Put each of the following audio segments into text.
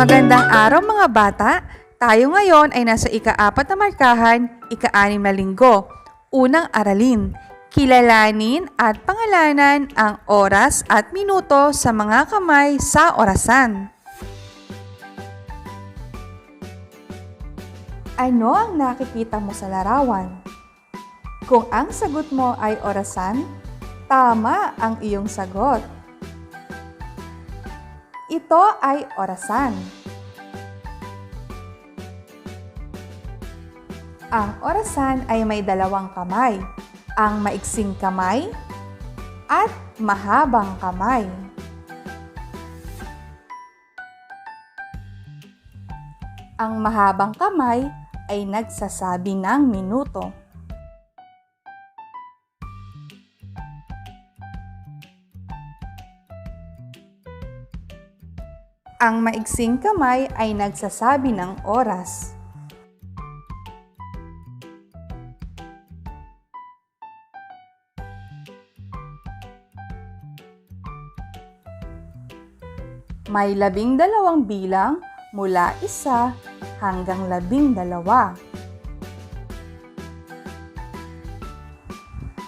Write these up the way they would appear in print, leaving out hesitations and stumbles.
Magandang araw mga bata! Tayo ngayon ay nasa ika-4 na markahan, ika-6 na linggo. Unang aralin, kilalanin at pangalanan ang oras at minuto sa mga kamay sa orasan. Ano ang nakikita mo sa larawan? Kung ang sagot mo ay orasan, tama ang iyong sagot. Ito ay orasan. Ang orasan ay may dalawang kamay, ang maiksing kamay at mahabang kamay. Ang mahabang kamay ay nagsasabi ng minuto. Ang maiksing kamay ay nagsasabi ng oras. May 12 bilang mula 1 hanggang 12.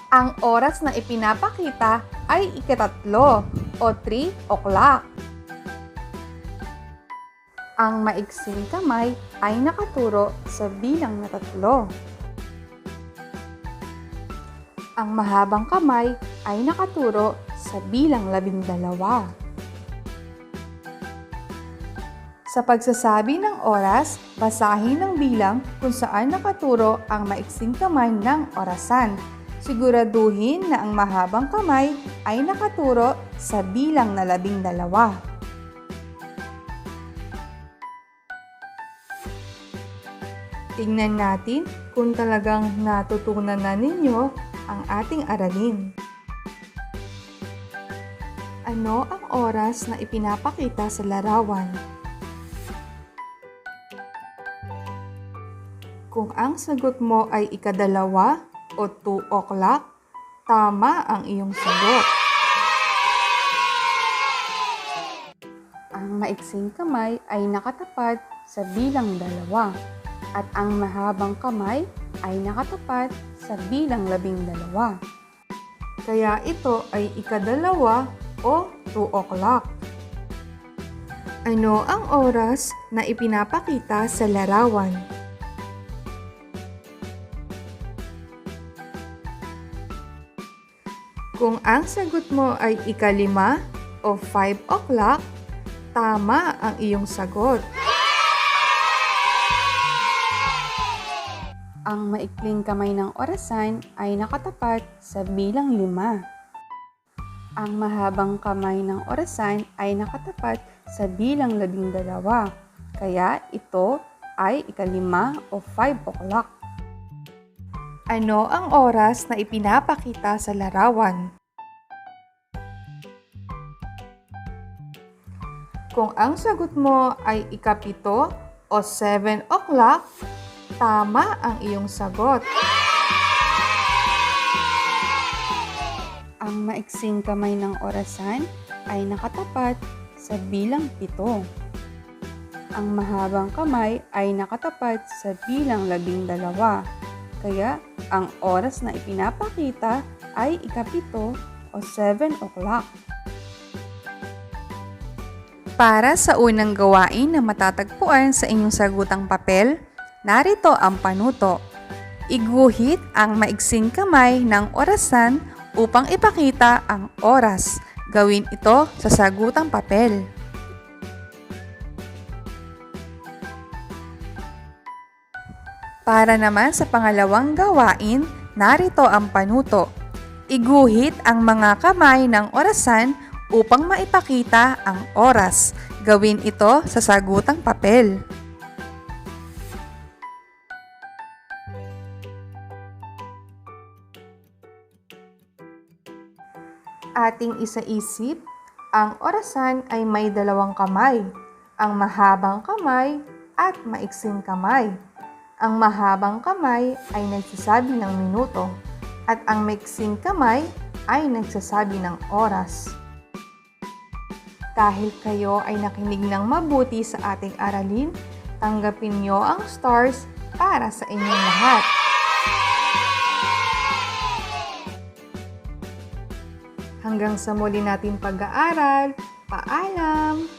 Ang oras na ipinapakita ay ika-3 o 3 o'clock. Ang maiksing kamay ay nakaturo sa bilang na 3. Ang mahabang kamay ay nakaturo sa bilang 12. Sa pagsasabi ng oras, basahin ng bilang kung saan nakaturo ang maiksing kamay ng orasan. Siguraduhin na ang mahabang kamay ay nakaturo sa bilang na 12. Tingnan natin kung talagang natutunan na ninyo ang ating aralin. Ano ang oras na ipinapakita sa larawan? Kung ang sagot mo ay ika-2 o 2 o'clock, tama ang iyong sagot. Ang maiksing kamay ay nakatapat sa bilang 2. At ang mahabang kamay ay nakatapat sa bilang 12. Kaya ito ay ika-2 o 2 o'clock. Ano ang oras na ipinapakita sa larawan? Kung ang sagot mo ay ika-5 o 5 o'clock, tama ang iyong sagot. Ang maikling kamay ng orasan ay nakatapat sa bilang 5. Ang mahabang kamay ng orasan ay nakatapat sa bilang 12. Kaya ito ay ika-5 o 5 o'clock. Ano ang oras na ipinapakita sa larawan? Kung ang sagot mo ay ika-7 o 7 o'clock, tama ang iyong sagot. Ang maiksing kamay ng orasan ay nakatapat sa bilang 7. Ang mahabang kamay ay nakatapat sa bilang 12. Kaya ang oras na ipinapakita ay ika-7 o 7 o'clock. Para sa unang gawain na matatagpuan sa inyong sagutang papel, narito ang panuto. Iguhit ang maiksing kamay ng orasan upang ipakita ang oras. Gawin ito sa sagutang papel. Para naman sa pangalawang gawain, narito ang panuto. Iguhit ang mga kamay ng orasan upang maipakita ang oras. Gawin ito sa sagutang papel. Ating isaisip, ang orasan ay may 2 kamay, ang mahabang kamay at maiksing kamay. Ang mahabang kamay ay nagsasabi ng minuto at ang maiksing kamay ay nagsasabi ng oras. Dahil kayo ay nakinig ng mabuti sa ating aralin, tanggapin nyo ang stars para sa inyong lahat. Hanggang sa muli natin pag-aaral, paalam!